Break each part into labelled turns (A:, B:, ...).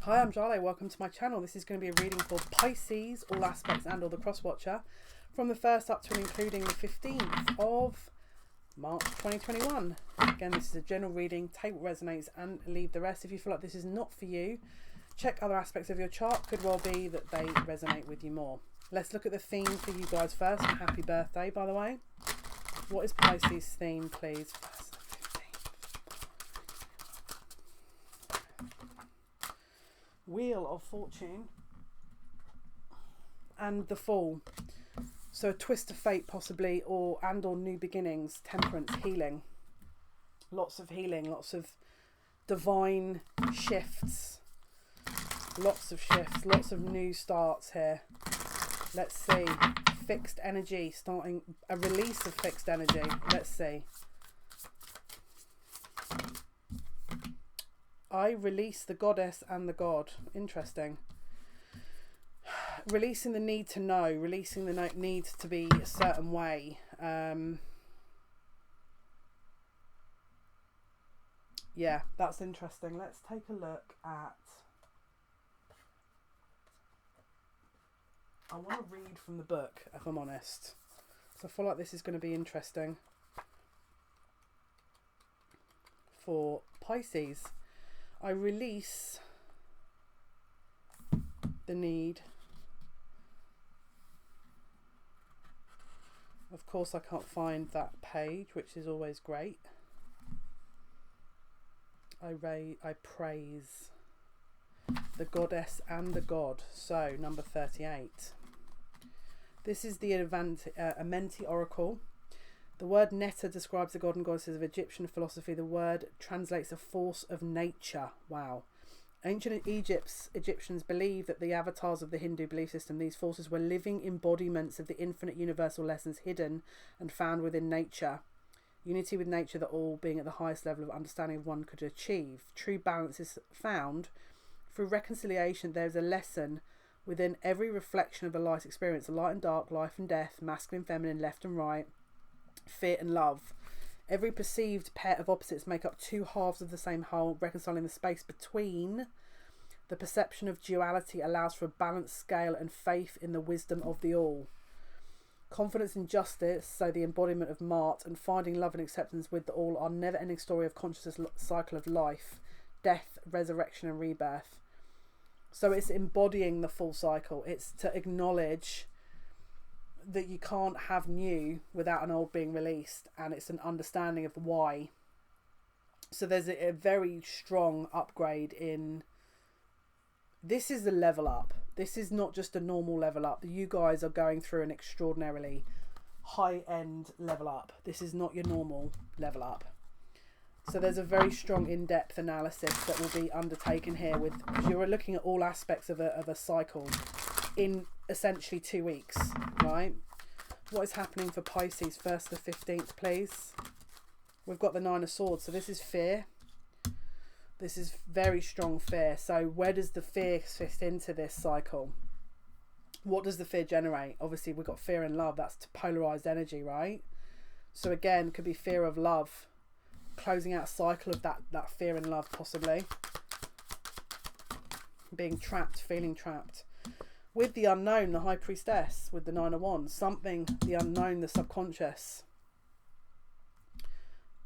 A: Hi, I'm Jale. Welcome to my channel. This is going to be a reading for Pisces, all aspects and all the cross-watcher, from the 1st up to and including the 15th of March 2021. Again, this is a general reading. Take what resonates and leave the rest. If you feel like this is not for you, check other aspects of your chart. Could well be that they resonate with you more. Let's look at the theme for you guys first. And happy birthday, by the way. What is Pisces' theme, please? Wheel of Fortune and the Fool. So a twist of fate possibly, or new beginnings, temperance, healing. Lots of healing, lots of divine shifts. Lots of new starts here. Let's see. Fixed energy, starting a release of fixed energy. Let's see. I release the goddess and the god. Interesting. Releasing the need to know. Releasing the need to be a certain way. Yeah, that's interesting. Let's take a look at... I want to read from the book, if I'm honest. So I feel like this is going to be interesting for Pisces. I release the need. Of course, I can't find that page, which is always great. I praise the goddess and the god. So, number 38. This is the Amenti Oracle. The word Netta describes the god and goddesses of Egyptian philosophy. The word translates a force of nature. Wow. Ancient Egyptians believed that the avatars of the Hindu belief system, these forces were living embodiments of the infinite universal lessons hidden and found within nature. Unity with nature, that all being at the highest level of understanding one could achieve. True balance is found through reconciliation. There is a lesson within every reflection of a light experience. Light and dark, life and death, masculine, feminine, left and right, fear and love. Every perceived pair of opposites make up two halves of the same whole. Reconciling the space between the perception of duality allows for a balanced scale and faith in the wisdom of the all. Confidence in justice, so the embodiment of Mart, and finding love and acceptance with the all are never-ending story of consciousness cycle of life, death, resurrection and rebirth. So it's embodying the full cycle. It's to acknowledge that you can't have new without an old being released, and it's an understanding of why. So there's a very strong upgrade in... This is the level up. This is not just a normal level up. You guys are going through an extraordinarily high-end level up. This is not your normal level up. So there's a very strong in-depth analysis that will be undertaken here, with, because you're looking at all aspects of a cycle in essentially 2 weeks, right? What is happening for Pisces 1st to 15th, please? We've got the 9 of Swords, so this is fear. This is very strong fear. So where does the fear fit into this cycle? What does the fear generate? Obviously, we've got fear and love. That's polarized energy, right? So again, could be fear of love. Closing out a cycle of that fear and love, possibly. Being trapped, feeling trapped. With the unknown, the High Priestess, with the 9 of Wands. Something, the unknown, the subconscious.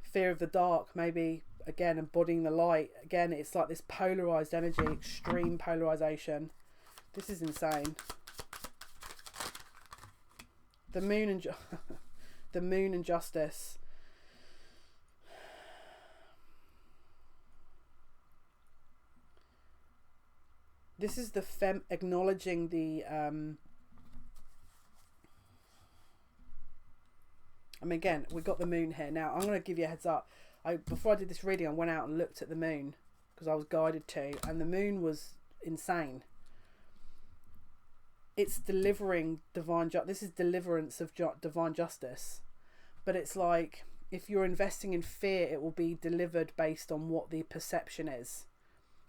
A: Fear of the dark, maybe, again, embodying the light. Again, it's like this polarized energy, extreme polarization. This is insane. The moon and the moon and justice. This is the acknowledging the I mean, again, we got the moon here. Now, I'm going to give you a heads up. Before I did this reading, I went out and looked at the moon because I was guided to, and the moon was insane. It's delivering divine justice. This is deliverance of divine justice. But it's like, if you're investing in fear, it will be delivered based on what the perception is.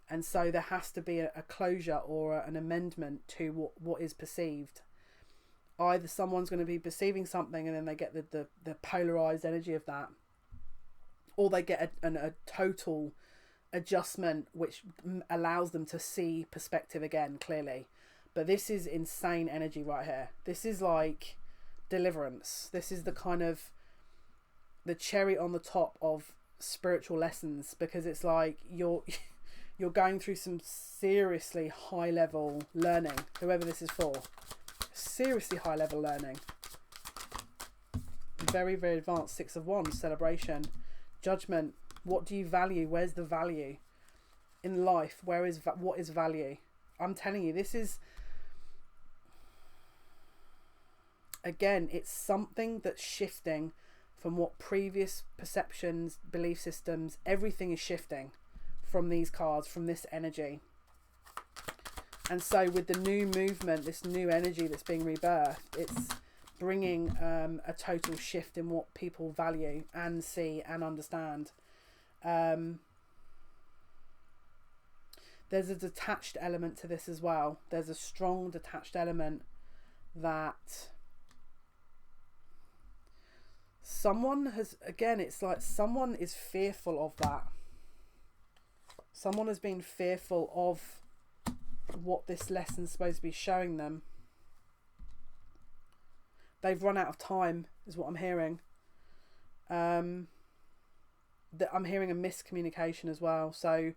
A: And so there has to be a closure or an amendment to what is perceived. Either someone's going to be perceiving something and then they get the polarized energy of that, or they get a total adjustment, which allows them to see perspective again clearly. But this is insane energy right here. This is like deliverance. This is the kind of the cherry on the top of spiritual lessons, because it's like you're going through some seriously high level learning, whoever this is for. Seriously high level learning. Very, very advanced. Six of Wands, celebration, judgment. What do you value? Where's the value in life? What is value? I'm telling you, this is, again, it's something that's shifting from what previous perceptions, belief systems, everything is shifting from these cards, from this energy. And so with the new movement, this new energy that's being rebirthed, it's bringing a total shift in what people value and see and understand. There's a detached element to this as well. There's a strong detached element that someone has, again, it's like someone is fearful of that. Someone has been fearful of what this lesson's supposed to be showing them. They've run out of time, is what I'm hearing. I'm hearing a miscommunication as well. So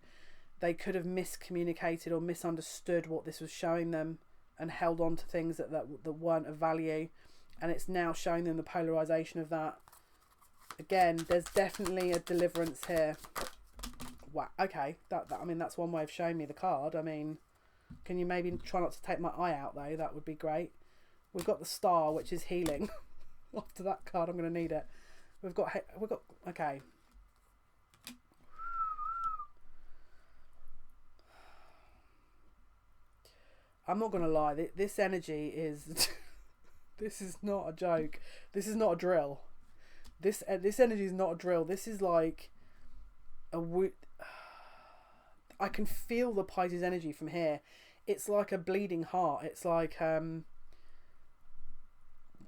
A: they could have miscommunicated or misunderstood what this was showing them and held on to things that weren't of value. And it's now showing them the polarization of that. Again, there's definitely a deliverance here. Wow. Okay. I mean, that's one way of showing me the card. I mean, can you maybe try not to take my eye out though? That would be great. We've got the star, which is healing. After that card, I'm going to need it. We've got, okay. I'm not going to lie. This energy is, this is not a joke. This is not a drill. This energy is not a drill. This is like I can feel the Pisces energy from here. It's like a bleeding heart. It's like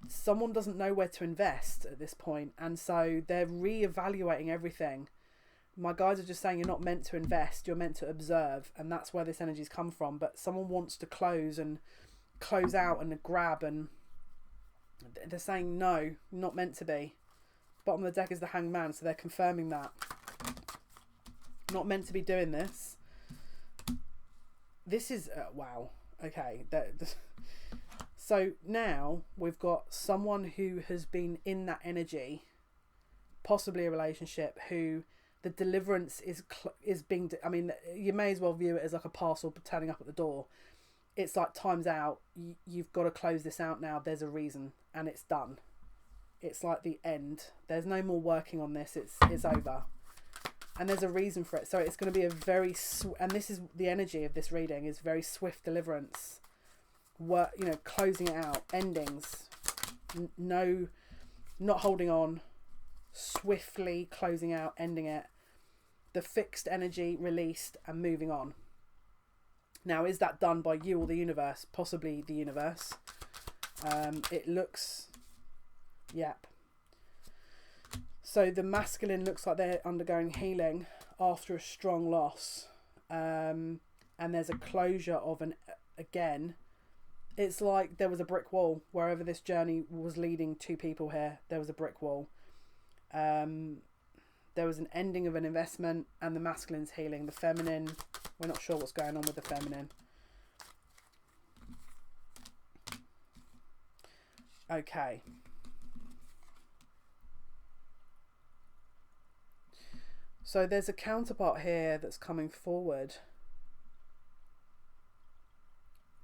A: someone doesn't know where to invest at this point, and so they're re-evaluating everything. My guides are just saying you're not meant to invest, you're meant to observe, and that's where this energy's come from. But someone wants to close out and grab, and they're saying no, not meant to be. Bottom of the deck is the Hanged Man, so they're confirming that. Not meant to be doing this. This is wow. Okay. So now we've got someone who has been in that energy, possibly a relationship, who the deliverance is being. I mean, you may as well view it as like a parcel turning up at the door. It's like time's out. You've got to close this out now. There's a reason, and it's done. It's like the end. There's no more working on this. It's over. And there's a reason for it. So it's going to be a very and this is the energy of this reading, is very swift deliverance. Closing it out, endings. No, not holding on. Swiftly closing out, ending it. The fixed energy released and moving on. Now, is that done by you or the universe? Possibly the universe. It looks, yep. So the masculine looks like they're undergoing healing after a strong loss. And there's a closure of again, it's like there was a brick wall. Wherever this journey was leading two people here, there was a brick wall. There was an ending of an investment, and the masculine's healing. The feminine, we're not sure what's going on with the feminine. Okay. So there's a counterpart here that's coming forward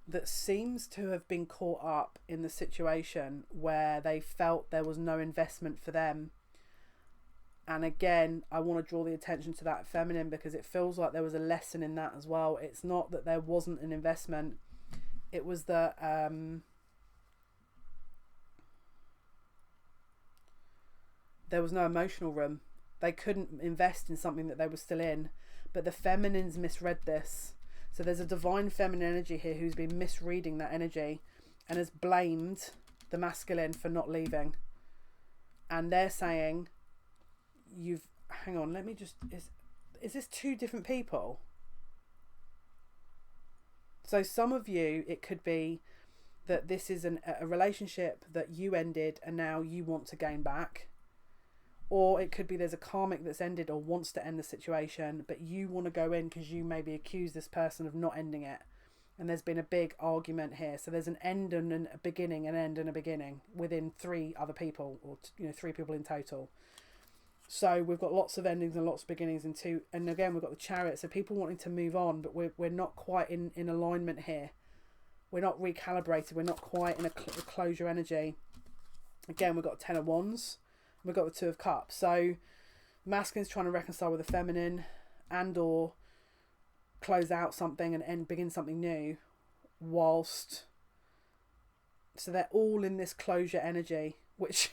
A: that seems to have been caught up in the situation where they felt there was no investment for them. And again, I want to draw the attention to that feminine, because it feels like there was a lesson in that as well. It's not that there wasn't an investment. It was that there was no emotional room. They couldn't invest in something that they were still in. But the feminines misread this. So there's a divine feminine energy here who's been misreading that energy and has blamed the masculine for not leaving. And they're saying, hang on, let me just, is this two different people? So some of you, it could be that this is a relationship that you ended and now you want to gain back. Or it could be there's a karmic that's ended or wants to end the situation, but you want to go in because you maybe accuse this person of not ending it. And there's been a big argument here. So there's an end and a beginning, an end and a beginning within 3 other people, or 3 people in total. So we've got lots of endings and lots of beginnings in 2. And again, we've got the Chariot. So people wanting to move on, but we're not quite in alignment here. We're not recalibrated. We're not quite in a closure energy. Again, we've got 10 of Wands. We've got the 2 of Cups. So masculine's trying to reconcile with the feminine, and or close out something and begin something new, whilst, so they're all in this closure energy, which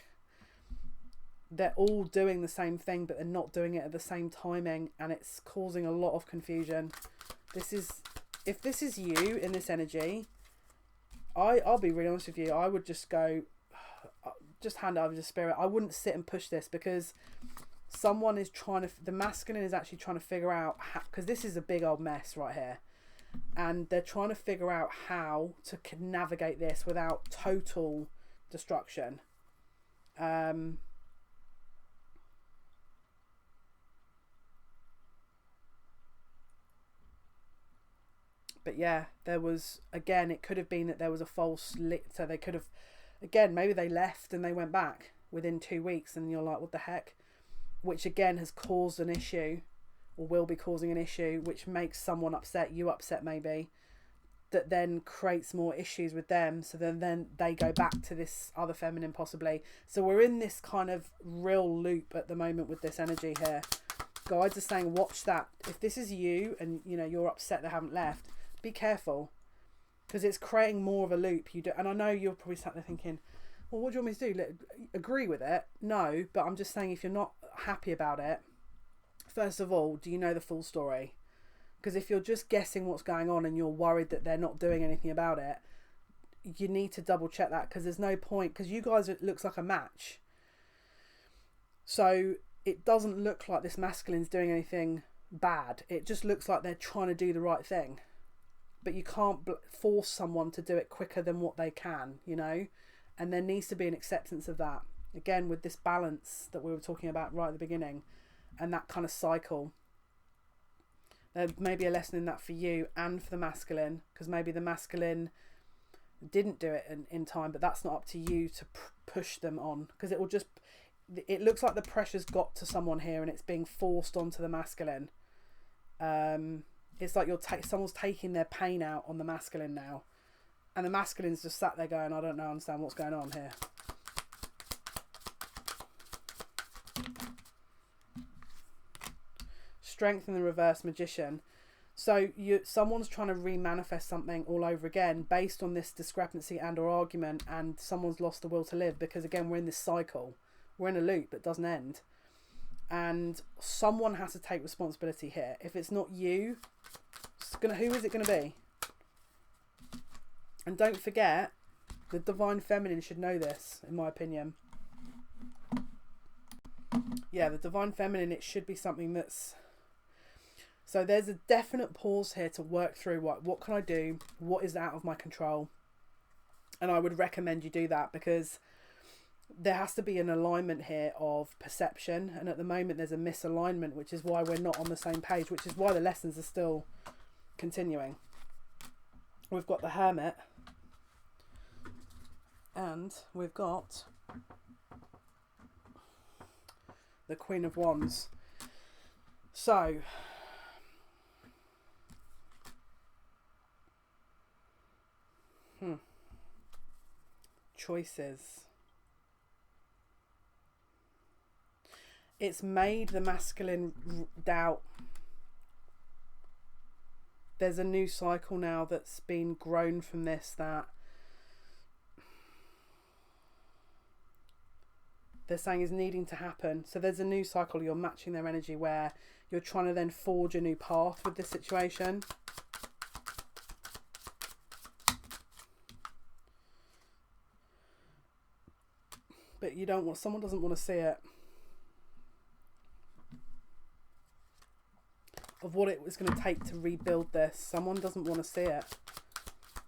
A: they're all doing the same thing, but they're not doing it at the same timing, and it's causing a lot of confusion. If this is you in this energy, I'll be really honest with you, I would just go, just hand it over to spirit. I wouldn't sit and push this, because someone is trying to, the masculine is actually trying to figure out how, because this is a big old mess right here, and they're trying to figure out how to navigate this without total destruction. But yeah, there was, again, it could have been that there was a false so they could have, again, maybe they left and they went back within 2 weeks, and you're like, what the heck? Which again has caused an issue, or will be causing an issue, which makes someone upset, you upset maybe, that then creates more issues with them. So then they go back to this other feminine possibly. So we're in this kind of real loop at the moment with this energy here. Guides are saying, watch that. If this is you and you're upset they haven't left, be careful, because it's creating more of a loop. And I know you're probably sat there thinking, well, what do you want me to do? Agree with it? No, but I'm just saying, if you're not happy about it, first of all, do you know the full story? Because if you're just guessing what's going on and you're worried that they're not doing anything about it, you need to double check that, because there's no point, because you guys, it looks like a match. So it doesn't look like this masculine's doing anything bad. It just looks like they're trying to do the right thing. But you can't force someone to do it quicker than what they can, and there needs to be an acceptance of that. Again, with this balance that we were talking about right at the beginning, and that kind of cycle. There may be a lesson in that for you and for the masculine, because maybe the masculine didn't do it in time, but that's not up to you to push them on, because it looks like the pressure's got to someone here and it's being forced onto the masculine. It's like someone's taking their pain out on the masculine now, and the masculine's just sat there going, I don't understand what's going on here. Strength in the reverse Magician. So someone's trying to re-manifest something all over again based on this discrepancy and or argument, and someone's lost the will to live, because again, we're in this cycle. We're in a loop that doesn't end. And someone has to take responsibility here. If it's not you, who is it going to be? And don't forget, the Divine Feminine should know this, in my opinion. Yeah, the Divine Feminine, it should be something that's... So there's a definite pause here to work through what can I do? What is out of my control? And I would recommend you do that, because there has to be an alignment here of perception, and at the moment there's a misalignment, which is why we're not on the same page, which is why the lessons are still continuing. We've got the Hermit, and we've got the Queen of Wands. So choices. It's made the masculine doubt. There's a new cycle now that's been grown from this, that they're saying is needing to happen. So there's a new cycle. You're matching their energy, where you're trying to then forge a new path with this situation. But someone doesn't want to see it. of what it was going to take to rebuild this. Someone doesn't want to see it.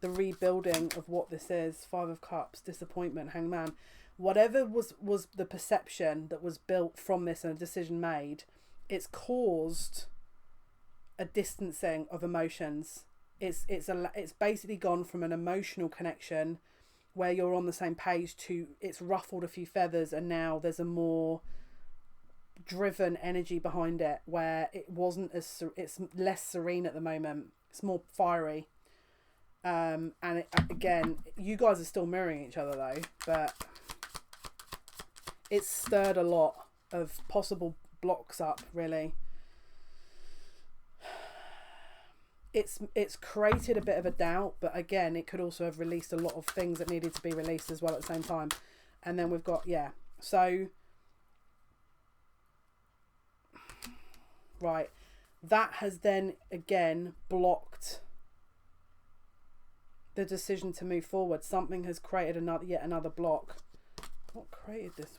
A: The rebuilding of what this is. 5 of Cups, disappointment, Hangman. Whatever was the perception that was built from this and a decision made, it's caused a distancing of emotions. It's basically gone from an emotional connection where you're on the same page to it's ruffled a few feathers, and now there's a more driven energy behind it where it wasn't as it's less serene at the moment. It's more fiery. And again, you guys are still mirroring each other though, but it's stirred a lot of possible blocks up, really. It's created a bit of a doubt, but again, it could also have released a lot of things that needed to be released as well at the same time. And then we've got, yeah, so right, that has then again blocked the decision to move forward. Something has created yet another block. What created this?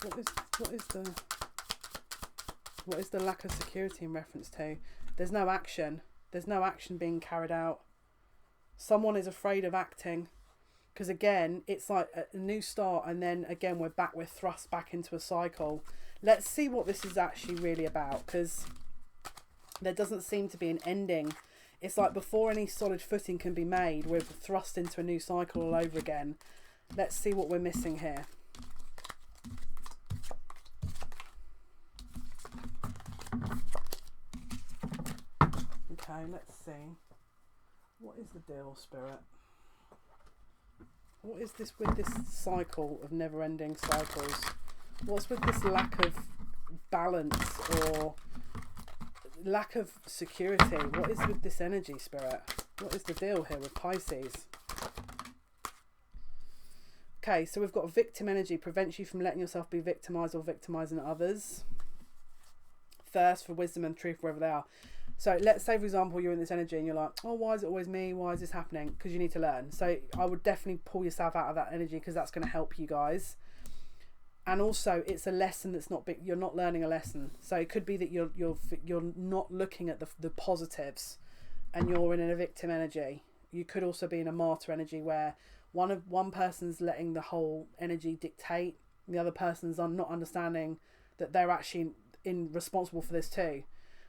A: What is the lack of security in reference to? There's no action. There's no action being carried out. Someone is afraid of acting. Because again, it's like a new start, and then again we're thrust back into a cycle. Let's see what this is actually really about, because there doesn't seem to be an ending. It's like before any solid footing can be made, we're thrust into a new cycle all over again. Let's see what we're missing here. Okay, let's see. What is the deal, Spirit? What is this with this cycle of never-ending cycles? What's with this lack of balance or lack of security? What is with this energy, Spirit? What is the deal here with Pisces? Okay, so we've got victim energy. Prevents you from letting yourself be victimized or victimizing others. Thirst for wisdom and truth wherever they are. So let's say, for example, you're in this energy and you're like, oh, why is it always me? Why is this happening? Because you need to learn. So I would definitely pull yourself out of that energy, because that's going to help you guys. And also, it's a lesson that's not big. You're not learning a lesson. So it could be that you're not looking at the positives, and you're in a victim energy. You could also be in a martyr energy where one person's letting the whole energy dictate. The other person's not understanding that they're actually responsible for this too.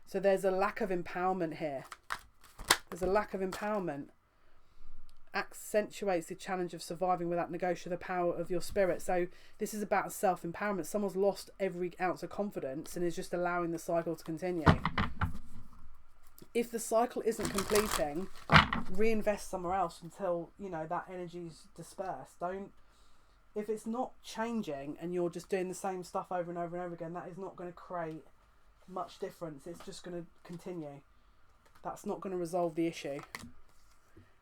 A: So there's a lack of empowerment here. There's a lack of empowerment. Accentuates the challenge of surviving without negotiating the power of your spirit. So this is about self-empowerment. Someone's lost every ounce of confidence and is just allowing the cycle to continue. If the cycle isn't completing, reinvest somewhere else until, you know, that energy's dispersed. If it's not changing and you're just doing the same stuff over and over and over again, that is not going to create much difference. It's just going to continue. That's not going to resolve the issue.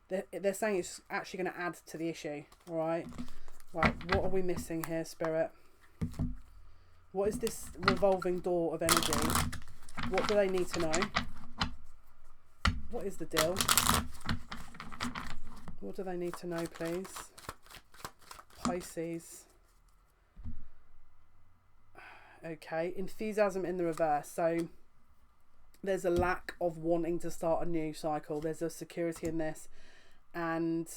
A: They're saying it's actually going to add to the issue. All right. Right. What are we missing here, Spirit? What is this revolving door of energy? What do they need to know? What is the deal? What do they need to know, please? Pisces. Okay, enthusiasm in the reverse. So there's a lack of wanting to start a new cycle. There's a security in this, and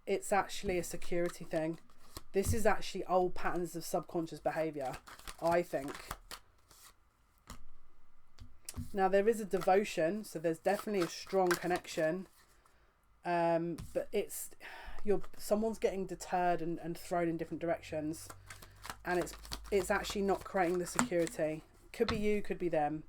A: it's actually a security thing. This is actually old patterns of subconscious behavior, I think. Now there is a devotion, so there's definitely a strong connection, but someone's getting deterred and thrown in different directions, and it's actually not creating the security. Could be you, could be them.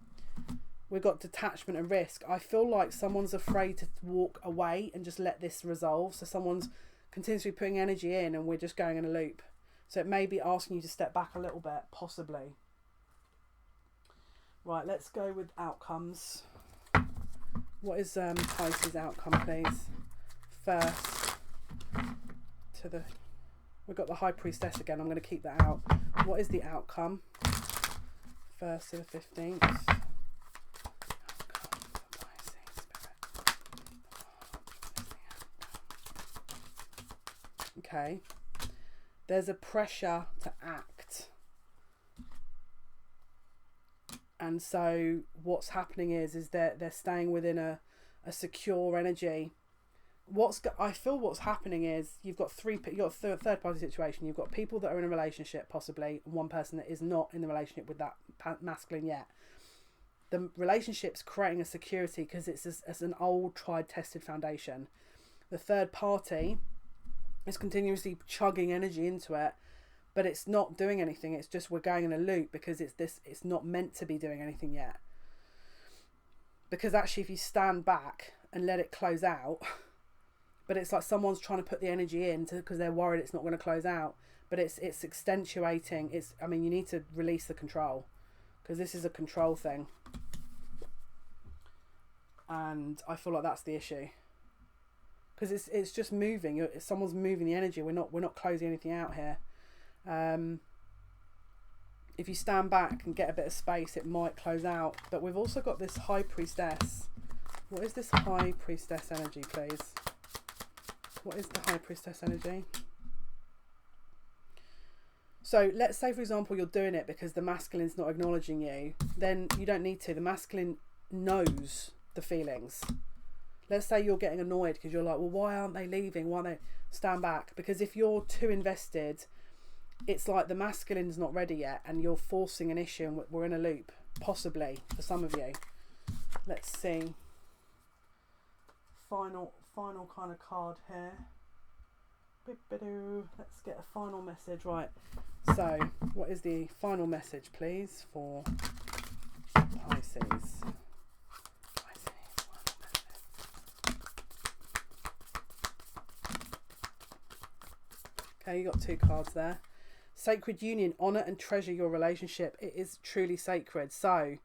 A: We've got detachment and risk. I feel like someone's afraid to walk away and just let this resolve. So someone's continuously putting energy in and we're just going in a loop. So it may be asking you to step back a little bit, possibly. Right, let's go with outcomes. What is Pisces' outcome, please? First, we've got the High Priestess again. I'm going to keep that out. What is the outcome? 1st to the 15th. Okay. There's a pressure to act. And so what's happening is they're staying within a secure energy. I feel what's happening is you've got a third party situation. You've got people that are in a relationship, possibly, and one person that is not in the relationship with that masculine yet. The relationship's creating a security because it's an old, tried, tested foundation. The third party is continuously chugging energy into it, but it's not doing anything. It's just we're going in a loop because it's not meant to be doing anything yet. Because actually, if you stand back and let it close out, but it's like someone's trying to put the energy in because they're worried it's not going to close out. But it's accentuating. You need to release the control because this is a control thing. And I feel like that's the issue. Because it's just moving. Someone's moving the energy. We're not closing anything out here. If you stand back and get a bit of space, it might close out. But we've also got this High Priestess. What is this High Priestess energy, please? What is the High Priestess energy? So let's say, for example, you're doing it because the masculine's not acknowledging you. Then you don't need to. The masculine knows the feelings. Let's say you're getting annoyed because you're like, well, why aren't they leaving? Why don't they stand back? Because if you're too invested, it's like the masculine's not ready yet and you're forcing an issue and we're in a loop, possibly, for some of you. Let's see. Final kind of card here. Let's get a final message. Right. So, what is the final message, please, for Pisces? Okay, you got 2 cards there. Sacred union, honour and treasure your relationship. It is truly sacred. So,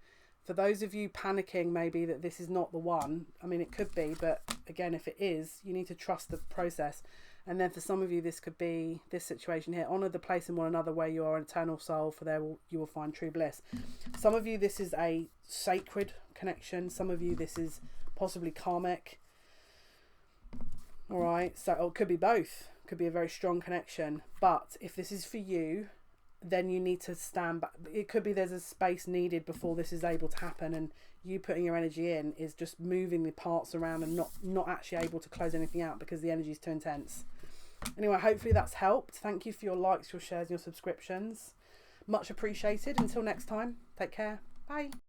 A: for those of you panicking maybe that this is not the one, I mean, it could be, but again, if it is, you need to trust the process. And then for some of you, this could be this situation here. Honour the place in one another where you are an eternal soul, for there you will find true bliss. Some of you, this is a sacred connection. Some of you, this is possibly karmic. All right, so it could be both. Could be a very strong connection. But if this is for you, then you need to stand back. It could be there's a space needed before this is able to happen, and you putting your energy in is just moving the parts around and not actually able to close anything out because the energy is too intense. Anyway, hopefully that's helped. Thank you for your likes, your shares, and your subscriptions. Much appreciated. Until next time, take care. Bye.